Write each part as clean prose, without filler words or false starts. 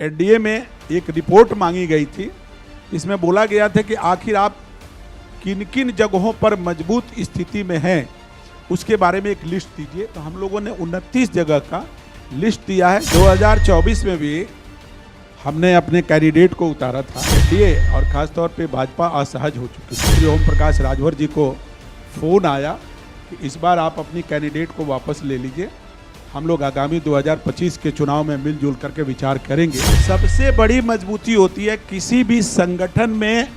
NDA में एक report मांगी गई थी। इसमें बोला गया था कि आखिर आप किन किन जगहों पर मजबूत स्थिति में हैं, उसके बारे में एक लिस्ट दीजिए। तो हम लोगों ने 29 जगह का लिस्ट दिया है। 2024 में भी हमने अपने कैंडिडेट को उतारा था। एनडीए और ख़ासतौर पे भाजपा असहज हो चुकी थी। श्री ओम प्रकाश राजभर जी को फ़ोन आया कि इस बार आप अपनी कैंडिडेट को वापस ले लीजिए, हम लोग आगामी 2025 के चुनाव में मिलजुल करके विचार करेंगे। सबसे बड़ी मजबूती होती है किसी भी संगठन में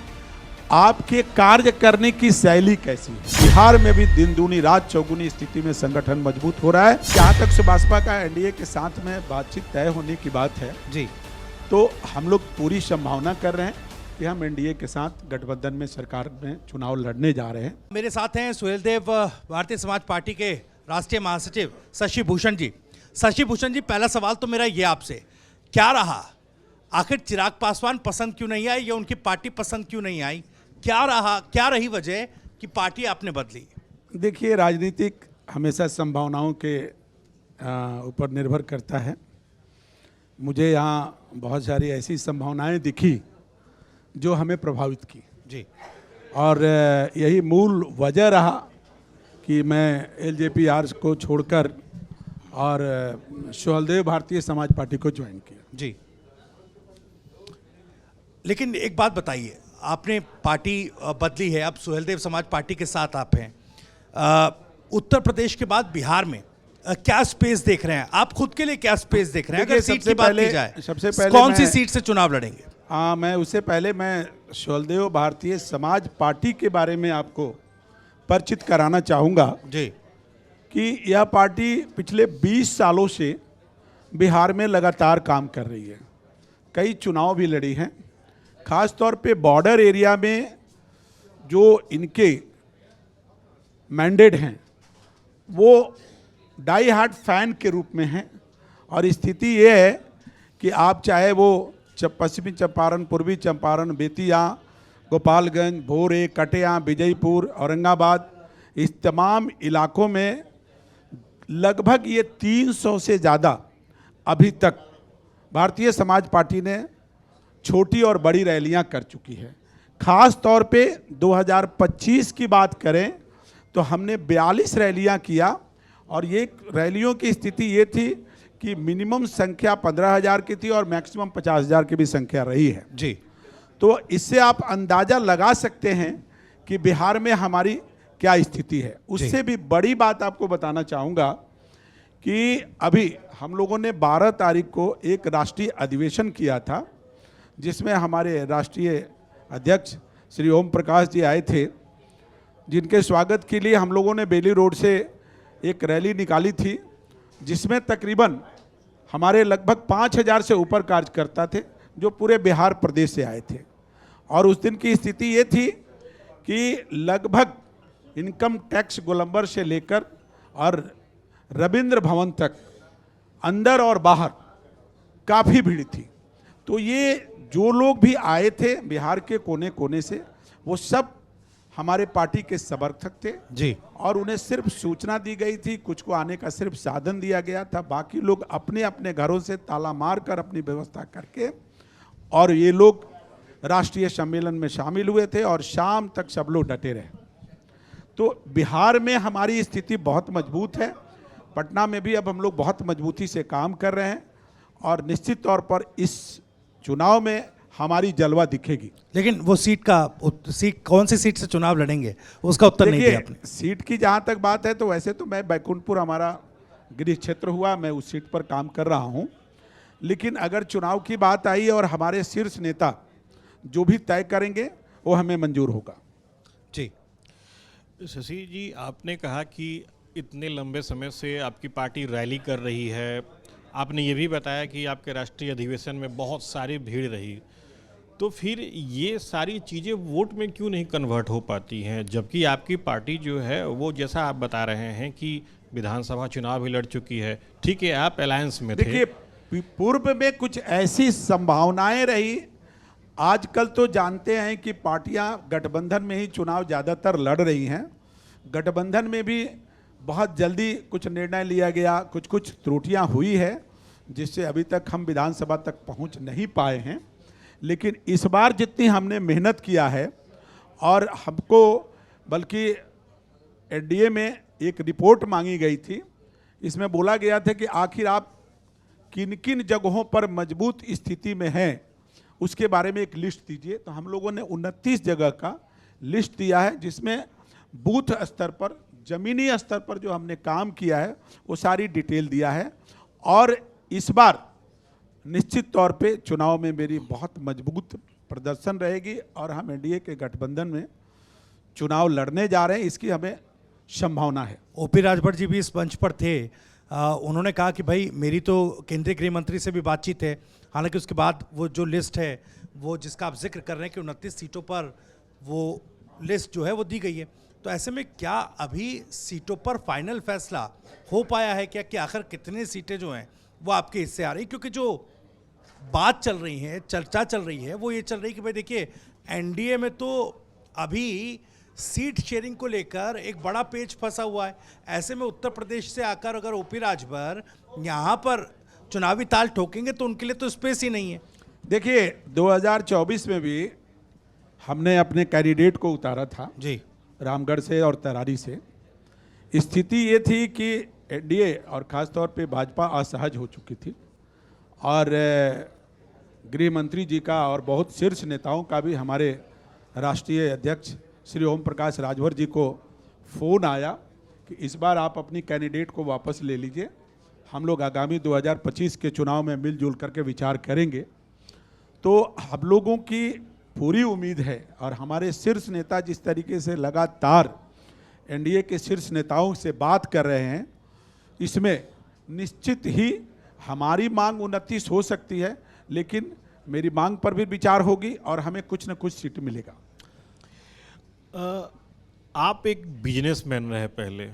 आपके कार्य करने की शैली कैसी है। बिहार में भी दिन दूनी रात चौगुनी स्थिति में संगठन मजबूत हो रहा है। जहाँ तक सुभाषपा का एनडीए के साथ में बातचीत तय होने की बात है जी, तो हम लोग पूरी संभावना कर रहे हैं कि हम एनडीए के साथ गठबंधन में सरकार में चुनाव लड़ने जा रहे हैं। मेरे साथ हैं सुहेलदेव, भारतीय समाज पार्टी के राष्ट्रीय महासचिव शशि भूषण जी। शशि भूषण जी, पहला सवाल तो मेरा ये आपसे, क्या रहा आखिर चिराग पासवान पसंद क्यों नहीं आई या उनकी पार्टी पसंद क्यों नहीं आई? क्या रही वजह कि पार्टी आपने बदली? देखिए, राजनीतिक हमेशा संभावनाओं के ऊपर निर्भर करता है। मुझे यहाँ बहुत सारी ऐसी संभावनाएं दिखी जो हमें प्रभावित की जी, और यही मूल वजह रहा कि मैं एलजेपीआर को छोड़कर और सुहेलदेव भारतीय समाज पार्टी को ज्वाइन किया। जी, लेकिन एक बात बताइए, आपने पार्टी बदली है, अब सुहेलदेव समाज पार्टी के साथ आप हैं। उत्तर प्रदेश के बाद बिहार में क्या स्पेस देख रहे हैं आप? खुद के लिए क्या स्पेस देख रहे हैं? अगर सीट की बात की जाए, सबसे पहले कौन सी सीट से चुनाव लड़ेंगे? मैं उससे पहले मैं सुहेलदेव भारतीय समाज पार्टी के बारे में आपको परिचित कराना चाहूँगा जी, कि यह पार्टी पिछले 20 सालों से बिहार में लगातार काम कर रही है। कई चुनाव भी लड़ी हैं। खास तौर पे बॉर्डर एरिया में जो इनके मैंडेट हैं वो डाई हार्ड फैन के रूप में हैं। और स्थिति ये है कि आप चाहे वो पश्चिमी चंपारण, पूर्वी चंपारण, बेतिया, गोपालगंज, भोरे, कटिया, विजयपुर, औरंगाबाद, इस तमाम इलाकों में लगभग ये 300 से ज़्यादा अभी तक भारतीय समाज पार्टी ने छोटी और बड़ी रैलियां कर चुकी है। खास तौर पे 2025 की बात करें तो हमने 42 रैलियां किया और ये रैलियों की स्थिति ये थी कि मिनिमम संख्या 15,000 की थी और मैक्सिमम 50,000 की भी संख्या रही है जी। तो इससे आप अंदाज़ा लगा सकते हैं कि बिहार में हमारी क्या स्थिति है। उससे भी बड़ी बात आपको बताना चाहूँगा कि अभी हम लोगों ने 12 तारीख को एक राष्ट्रीय अधिवेशन किया था जिसमें हमारे राष्ट्रीय अध्यक्ष श्री ओम प्रकाश जी आए थे, जिनके स्वागत के लिए हम लोगों ने बेली रोड से एक रैली निकाली थी जिसमें तकरीबन हमारे लगभग 5,000 से ऊपर कार्यकर्ता थे जो पूरे बिहार प्रदेश से आए थे। और उस दिन की स्थिति ये थी कि लगभग इनकम टैक्स गोलंबर से लेकर और रविंद्र भवन तक अंदर और बाहर काफ़ी भीड़ थी। तो ये जो लोग भी आए थे बिहार के कोने कोने से, वो सब हमारे पार्टी के समर्थक थे जी। और उन्हें सिर्फ सूचना दी गई थी, कुछ को आने का सिर्फ साधन दिया गया था। बाकी लोग अपने अपने घरों से ताला मार कर अपनी व्यवस्था करके और ये लोग राष्ट्रीय सम्मेलन में शामिल हुए थे और शाम तक सब लोग डटे रहे। तो बिहार में हमारी स्थिति बहुत मजबूत है। पटना में भी अब हम लोग बहुत मजबूती से काम कर रहे हैं और निश्चित तौर पर इस चुनाव में हमारी जलवा दिखेगी। लेकिन वो सीट कौन सी सीट से चुनाव लड़ेंगे उसका उत्तर नहीं दिया आपने। सीट की जहाँ तक बात है तो वैसे तो मैं बैकुंठपुर हमारा गृह क्षेत्र हुआ, मैं उस सीट पर काम कर रहा हूँ। लेकिन अगर चुनाव की बात आई और हमारे शीर्ष नेता जो भी तय करेंगे वो हमें मंजूर होगा। जी। शशि जी, आपने कहा कि इतने लंबे समय से आपकी पार्टी रैली कर रही है, आपने ये भी बताया कि आपके राष्ट्रीय अधिवेशन में बहुत सारी भीड़ रही, तो फिर ये सारी चीज़ें वोट में क्यों नहीं कन्वर्ट हो पाती हैं? जबकि आपकी पार्टी जो है वो, जैसा आप बता रहे हैं कि विधानसभा चुनाव भी लड़ चुकी है, ठीक है, आप अलायंस में थे। देखिए, पूर्व में कुछ ऐसी संभावनाएं रही। आजकल तो जानते हैं कि पार्टियां गठबंधन में ही चुनाव ज़्यादातर लड़ रही हैं। गठबंधन में भी बहुत जल्दी कुछ निर्णय लिया गया, कुछ त्रुटियां हुई है। जिससे अभी तक हम विधानसभा तक पहुंच नहीं पाए हैं। लेकिन इस बार जितनी हमने मेहनत किया है, और हमको बल्कि एनडीए में एक रिपोर्ट मांगी गई थी, इसमें बोला गया था कि आखिर आप किन किन जगहों पर मजबूत स्थिति में हैं उसके बारे में एक लिस्ट दीजिए। तो हम लोगों ने 29 जगह का लिस्ट दिया है, जिसमें बूथ स्तर पर, जमीनी स्तर पर जो हमने काम किया है वो सारी डिटेल दिया है। और इस बार निश्चित तौर पे चुनाव में मेरी बहुत मजबूत प्रदर्शन रहेगी और हम एनडीए के गठबंधन में चुनाव लड़ने जा रहे हैं, इसकी हमें संभावना है। ओपी राजभर जी भी इस मंच पर थे। उन्होंने कहा कि भाई मेरी तो केंद्रीय गृह मंत्री से भी बातचीत है, हालांकि उसके बाद वो जो लिस्ट है वो जिसका आप जिक्र कर रहे हैं कि 29 सीटों पर वो लिस्ट जो है वो दी गई है। तो ऐसे में क्या अभी सीटों पर फाइनल फैसला हो पाया है क्या कि आखिर कितनी सीटें जो हैं वो आपके हिस्से आ रही? क्योंकि जो बात चल रही है, चर्चा चल रही है, वो ये चल रही है कि भाई देखिए एनडीए में तो अभी सीट शेयरिंग को लेकर एक बड़ा पेच फंसा हुआ है। ऐसे में उत्तर प्रदेश से आकर अगर ओपी राजभर यहाँ पर चुनावी ताल ठोकेंगे तो उनके लिए तो स्पेस ही नहीं है। देखिए 2024 में भी हमने अपने कैंडिडेट को उतारा था जी, रामगढ़ से और तरारी से। स्थिति ये थी कि एनडीए और ख़ास तौर पे भाजपा असहज हो चुकी थी, और गृह मंत्री जी का और बहुत शीर्ष नेताओं का भी हमारे राष्ट्रीय अध्यक्ष श्री ओम प्रकाश राजभर जी को फ़ोन आया कि इस बार आप अपनी कैंडिडेट को वापस ले लीजिए, हम लोग आगामी 2025 के चुनाव में मिलजुल करके विचार करेंगे। तो हम लोगों की पूरी उम्मीद है, और हमारे शीर्ष नेता जिस तरीके से लगातार एनडीए के शीर्ष नेताओं से बात कर रहे हैं, इसमें निश्चित ही हमारी मांग 29 हो सकती है, लेकिन मेरी मांग पर भी विचार होगी और हमें कुछ न कुछ सीट मिलेगा। आप एक बिजनेसमैन रहे पहले,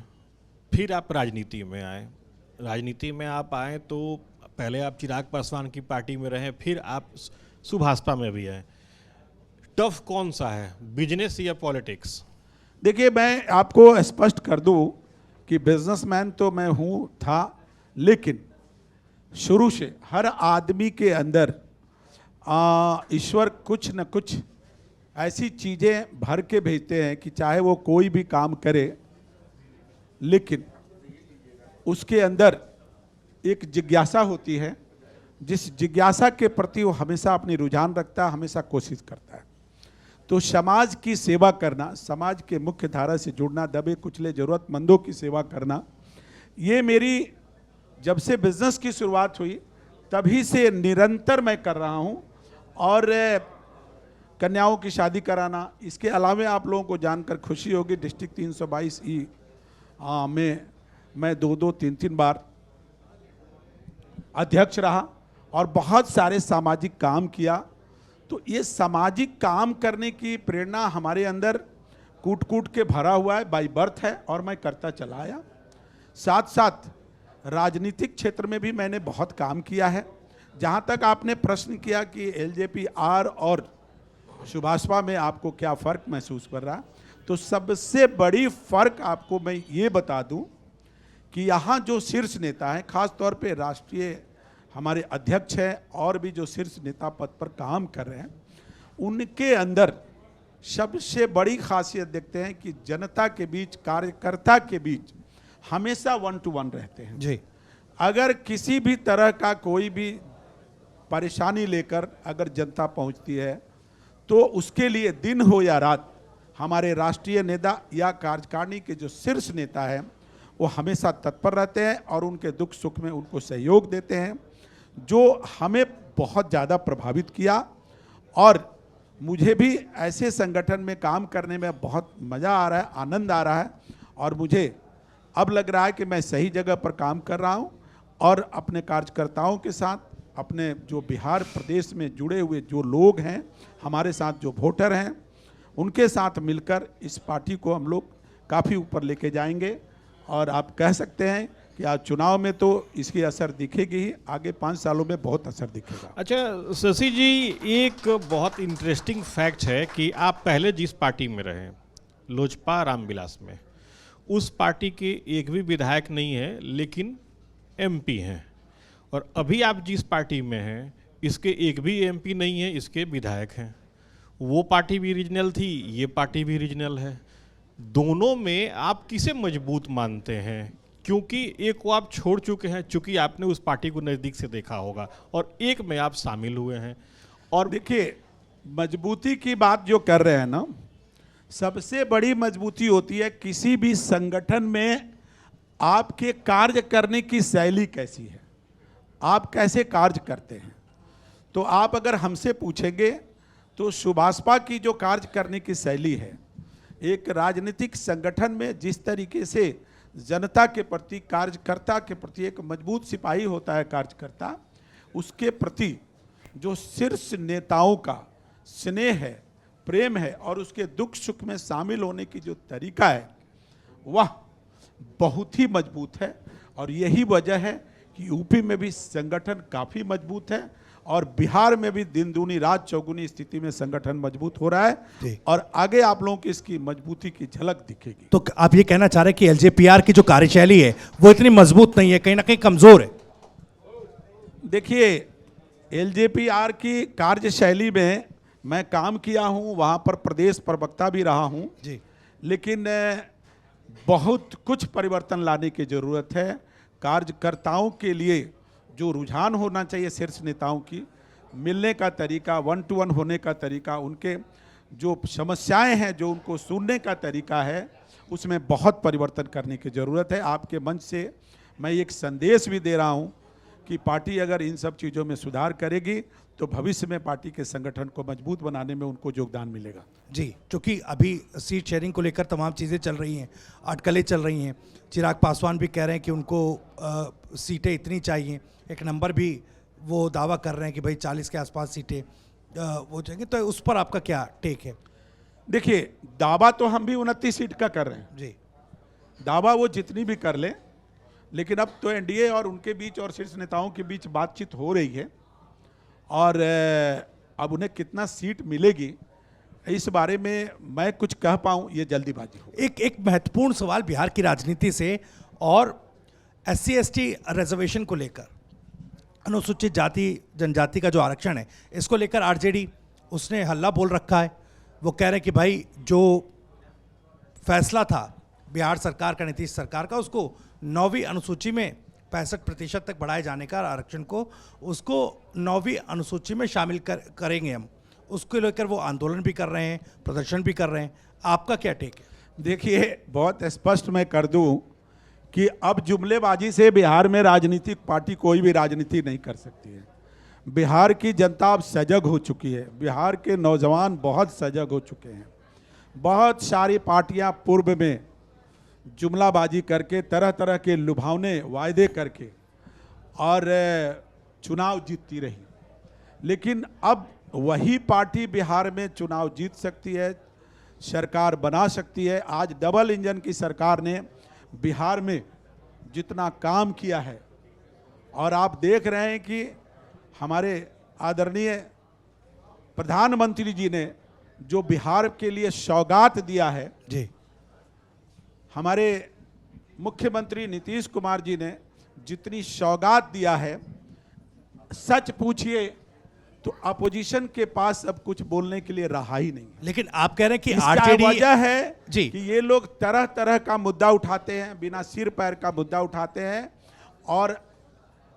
फिर आप राजनीति में आए। राजनीति में आप आए तो पहले आप चिराग पासवान की पार्टी में रहे, फिर आप सुभाषपा में भी आए। टफ कौन सा है, बिजनेस या पॉलिटिक्स? देखिए मैं आपको स्पष्ट कर दूं कि बिजनेसमैन तो मैं हूं था, लेकिन शुरू से हर आदमी के अंदर ईश्वर कुछ न कुछ ऐसी चीज़ें भर के भेजते हैं कि चाहे वो कोई भी काम करे, लेकिन उसके अंदर एक जिज्ञासा होती है, जिस जिज्ञासा के प्रति वो हमेशा अपनी रुझान रखता है, हमेशा कोशिश करता है। तो समाज की सेवा करना, समाज के मुख्य धारा से जुड़ना, दबे कुचले ज़रूरतमंदों की सेवा करना, ये मेरी जब से बिजनेस की शुरुआत हुई तभी से निरंतर मैं कर रहा हूँ। और कन्याओं की शादी कराना, इसके अलावा आप लोगों को जानकर खुशी होगी, डिस्ट्रिक्ट 322E में मैं 2-2, 3-3 बार अध्यक्ष रहा और बहुत सारे सामाजिक काम किया। तो ये सामाजिक काम करने की प्रेरणा हमारे अंदर कूट कूट के भरा हुआ है, बाय बर्थ है, और मैं करता चला आया। साथ साथ राजनीतिक क्षेत्र में भी मैंने बहुत काम किया है। जहाँ तक आपने प्रश्न किया कि एलजेपी आर और सुभाषपा में आपको क्या फ़र्क महसूस कर रहा है, तो सबसे बड़ी फ़र्क आपको मैं ये बता दूं कि यहाँ जो शीर्ष नेता हैं, खास तौर पे राष्ट्रीय हमारे अध्यक्ष हैं और भी जो शीर्ष नेता पद पर काम कर रहे हैं, उनके अंदर सबसे बड़ी खासियत देखते हैं कि जनता के बीच, कार्यकर्ता के बीच हमेशा 1 to 1 रहते हैं जी। अगर किसी भी तरह का कोई भी परेशानी लेकर अगर जनता पहुंचती है तो उसके लिए दिन हो या रात हमारे राष्ट्रीय नेता या कार्यकारिणी के जो शीर्ष नेता हैं वो हमेशा तत्पर रहते हैं और उनके दुख सुख में उनको सहयोग देते हैं, जो हमें बहुत ज़्यादा प्रभावित किया। और मुझे भी ऐसे संगठन में काम करने में बहुत मज़ा आ रहा है, आनंद आ रहा है, और मुझे अब लग रहा है कि मैं सही जगह पर काम कर रहा हूँ और अपने कार्यकर्ताओं के साथ, अपने जो बिहार प्रदेश में जुड़े हुए जो लोग हैं, हमारे साथ जो वोटर हैं, उनके साथ मिलकर इस पार्टी को हम लोग काफ़ी ऊपर लेके जाएंगे। और आप कह सकते हैं कि आज चुनाव में तो इसकी असर दिखेगी ही, आगे 5 सालों में बहुत असर दिखेगा। अच्छा शशि जी, एक बहुत इंटरेस्टिंग फैक्ट है कि आप पहले जिस पार्टी में रहे, लोजपा रामविलास में, उस पार्टी के एक भी विधायक नहीं है लेकिन एमपी हैं। और अभी आप जिस पार्टी में हैं इसके एक भी एमपी नहीं है, इसके विधायक हैं। वो पार्टी भी रीजनल थी, ये पार्टी भी रीजनल है। दोनों में आप किसे मजबूत मानते हैं? क्योंकि एक को आप छोड़ चुके हैं, चूंकि आपने उस पार्टी को नज़दीक से देखा होगा, और एक में आप शामिल हुए हैं। और देखिए, मजबूती की बात जो कर रहे हैं ना, सबसे बड़ी मजबूती होती है किसी भी संगठन में आपके कार्य करने की शैली कैसी है, आप कैसे कार्य करते हैं। तो आप अगर हमसे पूछेंगे तो सुभाषपा की जो कार्य करने की शैली है, एक राजनीतिक संगठन में जिस तरीके से जनता के प्रति, कार्यकर्ता के प्रति एक मजबूत सिपाही होता है कार्यकर्ता, उसके प्रति जो शीर्ष नेताओं का स्नेह है, प्रेम है और उसके दुख सुख में शामिल होने की जो तरीका है वह बहुत ही मजबूत है। और यही वजह है कि यूपी में भी संगठन काफ़ी मजबूत है और बिहार में भी दिन दूनी रात चौगुनी स्थिति में संगठन मजबूत हो रहा है और आगे आप लोगों की इसकी मजबूती की झलक दिखेगी। तो आप ये कहना चाह रहे हैं कि एलजेपीआर की जो कार्यशैली है वो इतनी मजबूत नहीं है, कहीं ना कहीं कमजोर है? देखिए, एलजेपीआर की कार्यशैली में मैं काम किया हूं, वहां पर प्रदेश प्रवक्ता भी रहा हूं जी, लेकिन बहुत कुछ परिवर्तन लाने की जरूरत है। कार्यकर्ताओं के लिए जो रुझान होना चाहिए, शीर्ष नेताओं की मिलने का तरीका, 1-to-1 होने का तरीका, उनके जो समस्याएं हैं जो उनको सुनने का तरीका है, उसमें बहुत परिवर्तन करने की ज़रूरत है। आपके मंच से मैं एक संदेश भी दे रहा हूं कि पार्टी अगर इन सब चीज़ों में सुधार करेगी तो भविष्य में पार्टी के संगठन को मजबूत बनाने में उनको योगदान मिलेगा। जी, क्योंकि अभी सीट शेयरिंग को लेकर तमाम चीज़ें चल रही हैं, अटकलें चल रही हैं। चिराग पासवान भी कह रहे हैं कि उनको सीटें इतनी चाहिए, एक नंबर भी वो दावा कर रहे हैं कि भाई 40 के आसपास सीटें वो चाहिए। तो उस पर आपका क्या टेक है? देखिए, दावा तो हम भी 29 सीट का कर रहे हैं जी, दावा वो जितनी भी कर लें, लेकिन अब तो एनडीए और उनके बीच और शीर्ष नेताओं के बीच बातचीत हो रही है और अब उन्हें कितना सीट मिलेगी इस बारे में मैं कुछ कह पाऊं ये जल्दीबाजी हो। एक महत्वपूर्ण सवाल बिहार की राजनीति से और SC/ST रिजर्वेशन को लेकर, अनुसूचित जाति जनजाति का जो आरक्षण है, इसको लेकर आरजेडी उसने हल्ला बोल रखा है। वो कह रहे हैं कि भाई जो फैसला था बिहार सरकार का, नीतीश सरकार का, उसको 9वीं अनुसूची में 65% तक बढ़ाए जाने का आरक्षण को, उसको 9वीं अनुसूची में शामिल करेंगे हम। उसको लेकर वो आंदोलन भी कर रहे हैं, प्रदर्शन भी कर रहे हैं। आपका क्या टेक है? देखिए, बहुत स्पष्ट मैं कर दूं कि अब जुमलेबाजी से बिहार में राजनीतिक पार्टी कोई भी राजनीति नहीं कर सकती है। बिहार की जनता अब सजग हो चुकी है, बिहार के नौजवान बहुत सजग हो चुके हैं। बहुत सारी पार्टियां पूर्व में जुमलाबाजी करके, तरह तरह के लुभावने वायदे करके और चुनाव जीतती रही, लेकिन अब वही पार्टी बिहार में चुनाव जीत सकती है, सरकार बना सकती है। आज डबल इंजन की सरकार ने बिहार में जितना काम किया है और आप देख रहे हैं कि हमारे आदरणीय प्रधानमंत्री जी ने जो बिहार के लिए सौगात दिया है, जी, हमारे मुख्यमंत्री नीतीश कुमार जी ने जितनी सौगात दिया है, सच पूछिए तो अपोजिशन के पास अब कुछ बोलने के लिए रहा ही नहीं। लेकिन आप कह रहे हैं कि इसका आरजेडी वजह है जी, कि ये लोग तरह तरह का मुद्दा उठाते हैं, बिना सिर पैर का मुद्दा उठाते हैं और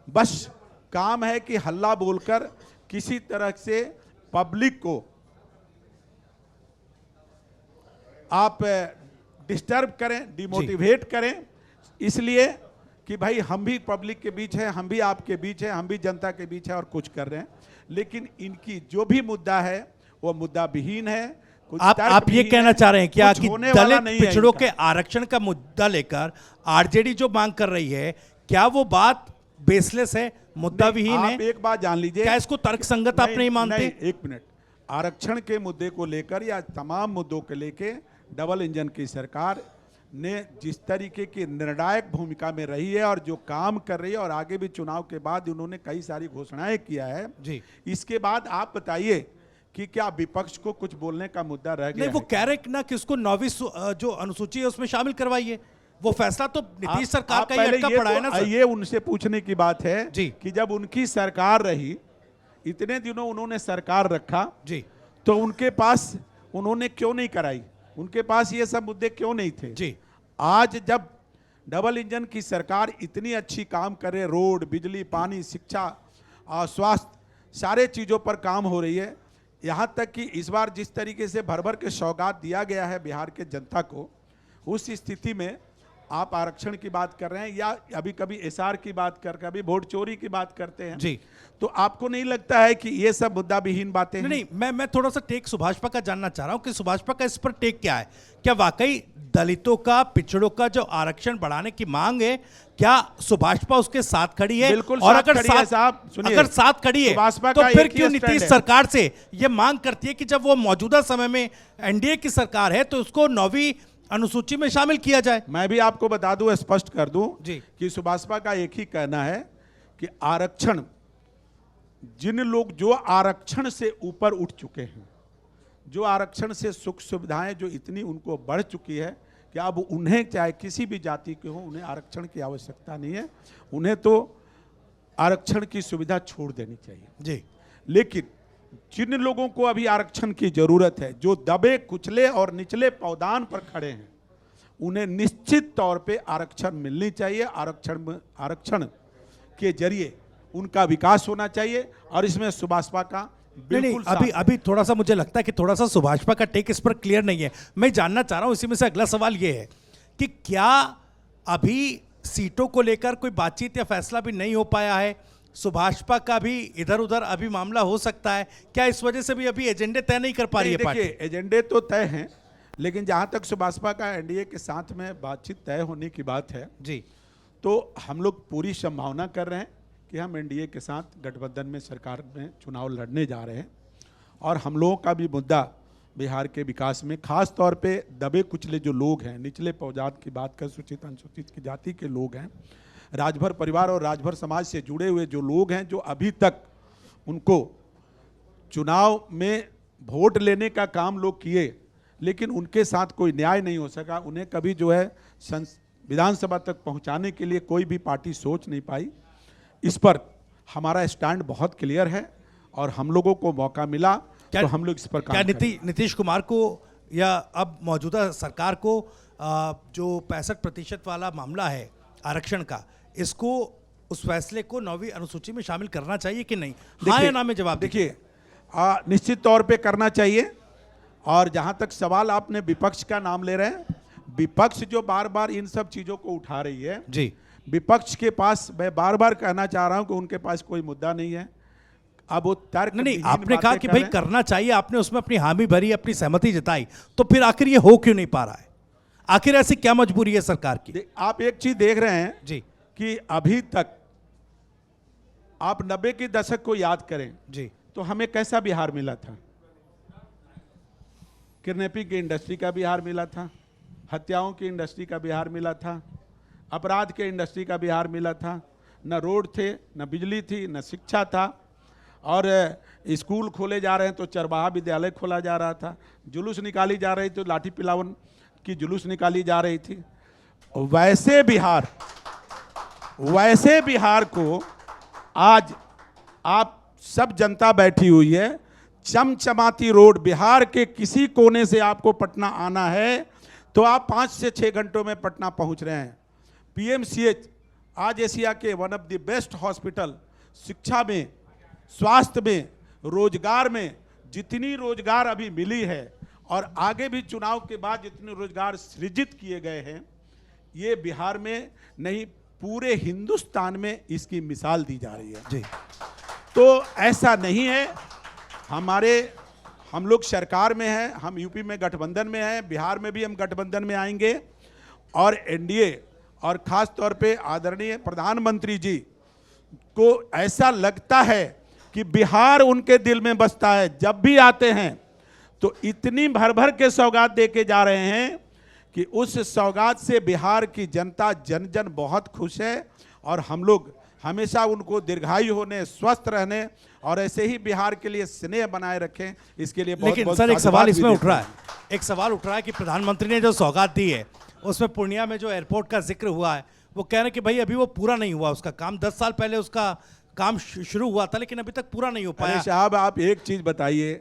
बस काम है कि हल्ला बोलकर किसी तरह से पब्लिक को आप डिस्टर्ब करें, डिमोटिवेट करें, इसलिए कि भाई हम भी पब्लिक के बीच हैं, हम भी आपके बीच हैं, हम भी जनता के बीच हैं और कुछ कर रहे हैं। लेकिन इनकी जो भी मुद्दा है वो मुद्दा विहीन है। आप ये कहना चाह रहे हैं क्या कि दलित पिछड़ों के इनका। आरक्षण का मुद्दा लेकर आरजेडी जो मांग कर रही है, क्या वो बात बेसलेस है, मुद्दा विहीन है? आप एक बात जान लीजिए, क्या इसको तर्कसंगत आप नहीं मानते? एक मिनट, आरक्षण के मुद्दे को लेकर या तमाम मुद्दों को लेकर डबल इंजन की सरकार ने जिस तरीके की निर्णायक भूमिका में रही है और जो काम कर रही है और आगे भी चुनाव के बाद उन्होंने कई सारी घोषणाएं किया है जी, इसके बाद आप बताइए कि क्या विपक्ष को कुछ बोलने का मुद्दा रह गया? नहीं, वो कह रहे हैं ना कि उसको 9वीं जो अनुसूची है उसमें शामिल करवाइए। वो फैसला तो नीतीश सरकार आप का ही पहले अटका ये पड़ा है तो- ना सर। ये उनसे पूछने की बात है जी। कि जब उनकी सरकार रही, इतने दिनों उन्होंने सरकार रखा, जी तो उनके पास उन्होंने क्यों नहीं कराई? उनके पास ये सब मुद्दे क्यों नहीं थे? जी आज जब डबल इंजन की सरकार इतनी अच्छी काम कर रहे, रोड, बिजली, पानी, शिक्षा, स्वास्थ्य, सारे चीज़ों पर काम हो रही है, यहाँ तक कि इस बार जिस तरीके से भर भर के सौगात दिया गया है बिहार के जनता को, उस स्थिति में आप आरक्षण की बात कर रहे हैं या अभी कभी एसआर की बात कर, कभी वोट चोरी की बात करते हैं जी। तो आपको नहीं लगता है कि ये सब मुद्दा विहीन बातें हैं? नहीं, मैं थोड़ा सा टेक सुभाषपा का जानना चाह रहा हूं कि सुभाषपा का इस पर टेक क्या है। क्या वाकई दलितों का, पिछड़ों का जो आरक्षण बढ़ाने की मांग है, क्या सुभाषपा उसके साथ खड़ी है? बिल्कुल और साथ खड़ी है साहब। सुनिए, अगर साथ खड़ी है सुभाषपा तो का फिर एक ही क्यों स्टैंड नीतीश है। सरकार से ये मांग करती है कि जब वो मौजूदा समय में एनडीए की सरकार है तो उसको 9वीं अनुसूची में शामिल किया जाए? मैं भी आपको बता दूं, स्पष्ट कर दूं जी। कि सुभाषपा का एक ही कहना है कि आरक्षण, जिन लोग जो आरक्षण से ऊपर उठ चुके हैं, जो आरक्षण से सुख सुविधाएं जो इतनी उनको बढ़ चुकी है कि अब उन्हें चाहे किसी भी जाति के हो, उन्हें आरक्षण की आवश्यकता नहीं है, उन्हें तो आरक्षण की सुविधा छोड़ देनी चाहिए। जी लेकिन जिन लोगों को अभी आरक्षण की जरूरत है, जो दबे कुचले और निचले पौदान पर खड़े हैं, उन्हें निश्चित तौर पे आरक्षण मिलनी चाहिए। आरक्षण के जरिए उनका विकास होना चाहिए और इसमें सुभाषपा का नहीं, बिल्कुल अभी थोड़ा सा मुझे लगता है कि थोड़ा सा सुभाषपा का टेक इस पर क्लियर नहीं है। मैं जानना चाह रहा हूं, इसी में से अगला सवाल ये है कि क्या अभी सीटों को लेकर कोई बातचीत या फैसला भी नहीं हो पाया है? सुभाषपा का भी इधर उधर अभी मामला हो सकता है क्या? इस वजह से भी अभी एजेंडे तय नहीं कर पा रही है पार्टी? देखिए, एजेंडे तो तय हैं, लेकिन जहां तक सुभाषपा का एनडीए के साथ में बातचीत तय होने की बात है, जी तो हम लोग पूरी संभावना कर रहे हैं कि हम एनडीए के साथ गठबंधन में सरकार में चुनाव लड़ने जा रहे हैं। और हम लोगों का भी मुद्दा बिहार के विकास में, खास तौर पे दबे कुचले जो लोग हैं, निचले पौजात की बात कर, सूचित अनुसूचित की जाति के लोग हैं, राजभर परिवार और राजभर समाज से जुड़े हुए जो लोग हैं, जो अभी तक उनको चुनाव में वोट लेने का काम लोग किए लेकिन उनके साथ कोई न्याय नहीं हो सका, उन्हें कभी जो है विधानसभा तक पहुंचाने के लिए कोई भी पार्टी सोच नहीं पाई। इस पर हमारा स्टैंड बहुत क्लियर है और हम लोगों को मौका मिला तो हम लोग इस पर काम क्या नीतीश कुमार को या अब मौजूदा सरकार को जो 65% वाला मामला है आरक्षण का, इसको, उस फैसले को 9वीं अनुसूची में शामिल करना चाहिए कि नहीं? हाँ या ना में जवाब देखिए, निश्चित तौर पे करना चाहिए। और जहां तक सवाल आपने विपक्ष का नाम ले रहे हैं, विपक्ष जो बार बार इन सब चीजों को उठा रही है, जी, विपक्ष के पास, मैं बार बार कहना चाह रहा हूं कि उनके पास कोई मुद्दा नहीं है। अब वो तर्क नहीं, आपने कहा कि भाई करना चाहिए, आपने उसमें अपनी हामी भरी, अपनी सहमति जताई, तो फिर आखिर ये हो क्यों नहीं पा रहा है? आखिर ऐसी क्या मजबूरी है सरकार की? आप एक चीज देख रहे हैं जी कि अभी तक आप 90 के दशक को याद करें जी, तो हमें कैसा बिहार मिला था? किडनैपिंग की इंडस्ट्री का बिहार मिला था, हत्याओं की इंडस्ट्री का बिहार मिला था, अपराध के इंडस्ट्री का बिहार मिला था। न रोड थे, न बिजली थी, न शिक्षा था। और स्कूल खोले जा रहे हैं तो चरवाहा विद्यालय खोला जा रहा था, जुलूस निकाली जा रही तो लाठी पिलावन की जुलूस निकाली जा रही थी। वैसे बिहार को आज आप सब जनता बैठी हुई है, चमचमाती रोड, बिहार के किसी कोने से आपको पटना आना है तो आप 5 से 6 घंटों में पटना पहुंच रहे हैं। पीएमसीएच आज एशिया के one of the best hospital, शिक्षा में, स्वास्थ्य में, रोजगार में, जितनी रोजगार अभी मिली है और आगे भी चुनाव के बाद जितने रोजगार सृजित किए गए हैं, ये बिहार में नहीं पूरे हिंदुस्तान में इसकी मिसाल दी जा रही है जी। तो ऐसा नहीं है, हम लोग सरकार में हैं, हम यूपी में गठबंधन में हैं, बिहार में भी हम गठबंधन में आएंगे और एनडीए और खास तौर पे आदरणीय प्रधानमंत्री जी को ऐसा लगता है कि बिहार उनके दिल में बसता है। जब भी आते हैं तो इतनी भर भर के सौगात देके जा रहे हैं कि उस सौगात से बिहार की जनता जन जन बहुत खुश है और हम लोग हमेशा उनको दीर्घायु होने, स्वस्थ रहने और ऐसे ही बिहार के लिए स्नेह बनाए रखें, इसके लिए बहुत लेकिन बहुत सर एक साधुवाद सवाल भी इसमें उठ देते रहा हैं। है, एक सवाल उठ रहा है कि प्रधानमंत्री ने जो सौगात दी है उसमें पूर्णिया में जो एयरपोर्ट का जिक्र हुआ है, वो कह रहे हैं कि भाई अभी वो पूरा नहीं हुआ उसका काम, 10 साल पहले उसका काम शुरू हुआ था लेकिन अभी तक पूरा नहीं हो अरे पाया। साहब आप एक चीज बताइए,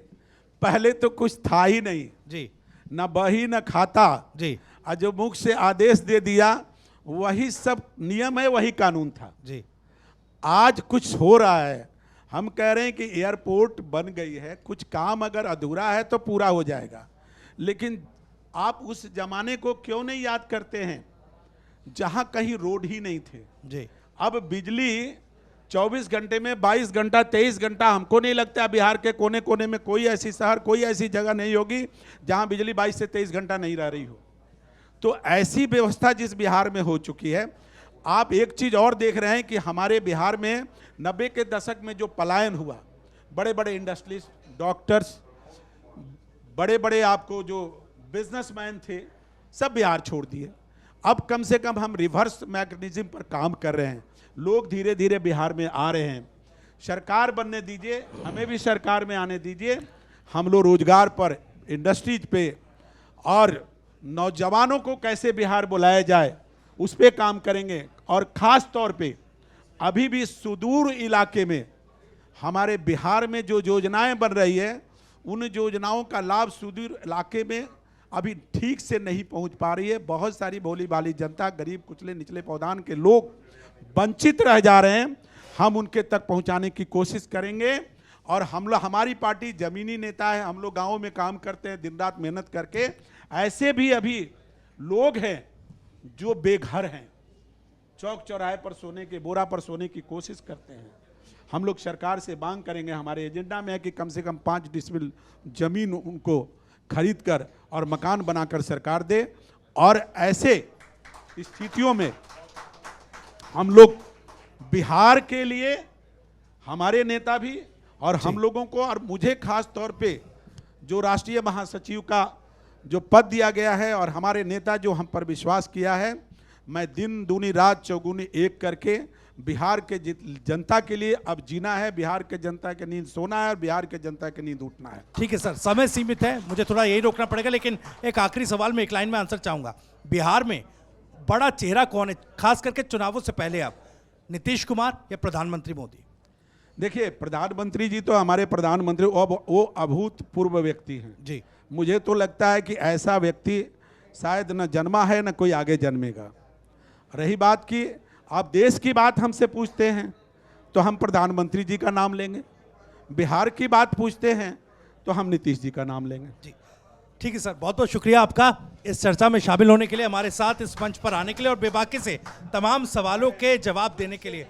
पहले तो कुछ था ही नहीं, जी न बही न खाता, जी और जो मुख से आदेश दे दिया वही सब नियम है, वही कानून था। जी आज कुछ हो रहा है, हम कह रहे हैं कि एयरपोर्ट बन गई है, कुछ काम अगर अधूरा है तो पूरा हो जाएगा, लेकिन आप उस जमाने को क्यों नहीं याद करते हैं जहां कहीं रोड ही नहीं थे। जी अब बिजली 24 घंटे में 22 घंटा 23 घंटा, हमको नहीं लगता बिहार के कोने कोने में कोई ऐसी शहर, कोई ऐसी जगह नहीं होगी जहां बिजली 22 से 23 घंटा नहीं रह रही हो। तो ऐसी व्यवस्था जिस बिहार में हो चुकी है, आप एक चीज और देख रहे हैं कि हमारे बिहार में 90 के दशक में जो पलायन हुआ, बड़े बड़े इंडस्ट्रीज, डॉक्टर्स, बड़े बड़े आपको जो बिजनेसमैन थे, सब बिहार छोड़ दिए। अब कम से कम हम रिवर्स मैकेनिज्म पर काम कर रहे हैं, लोग धीरे धीरे बिहार में आ रहे हैं। सरकार बनने दीजिए, हमें भी सरकार में आने दीजिए, हम लोग रोजगार पर, इंडस्ट्रीज पे और नौजवानों को कैसे बिहार बुलाया जाए उस पे काम करेंगे। और ख़ास तौर पे अभी भी सुदूर इलाके में हमारे बिहार में जो योजनाएं बन रही है, उन योजनाओं का लाभ सुदूर इलाके में अभी ठीक से नहीं पहुंच पा रही है। बहुत सारी भोली भाली जनता, गरीब कुचले निचले पौधान के लोग वंचित रह जा रहे हैं, हम उनके तक पहुंचाने की कोशिश करेंगे। और हम लोग, हमारी पार्टी जमीनी नेता है, हम लोग गाँव में काम करते हैं दिन रात मेहनत करके। ऐसे भी अभी लोग हैं जो बेघर हैं, चौक चौराहे पर सोने के, बोरा पर सोने की कोशिश करते हैं। हम लोग सरकार से मांग करेंगे, हमारे एजेंडा में है कि कम से कम 5 डिसमिल जमीन उनको खरीद कर और मकान बनाकर सरकार दे। और ऐसे स्थितियों में हम लोग बिहार के लिए, हमारे नेता भी और हम लोगों को, और मुझे खास तौर पे जो राष्ट्रीय महासचिव का जो पद दिया गया है और हमारे नेता जो हम पर विश्वास किया है, मैं दिन दूनी रात चौगुनी एक करके बिहार के जनता के लिए अब जीना है, बिहार के जनता की नींद सोना है और बिहार के जनता की नींद उठना है। ठीक है सर, समय सीमित है, मुझे थोड़ा यही रोकना पड़ेगा, लेकिन एक आखिरी सवाल में एक लाइन में आंसर चाहूंगा। बिहार में बड़ा चेहरा कौन है, खास करके चुनावों से पहले, आप नीतीश कुमार या प्रधानमंत्री मोदी? देखिए, प्रधानमंत्री जी तो हमारे प्रधानमंत्री वो अभूतपूर्व व्यक्ति हैं जी। मुझे तो लगता है कि ऐसा व्यक्ति शायद न जन्मा है न कोई आगे जन्मेगा। रही बात की आप देश की बात हमसे पूछते हैं तो हम प्रधानमंत्री जी का नाम लेंगे, बिहार की बात पूछते हैं तो हम नीतीश जी का नाम लेंगे। जी ठीक है सर, बहुत बहुत शुक्रिया आपका इस चर्चा में शामिल होने के लिए, हमारे साथ इस मंच पर आने के लिए और बेबाकी से तमाम सवालों के जवाब देने के लिए।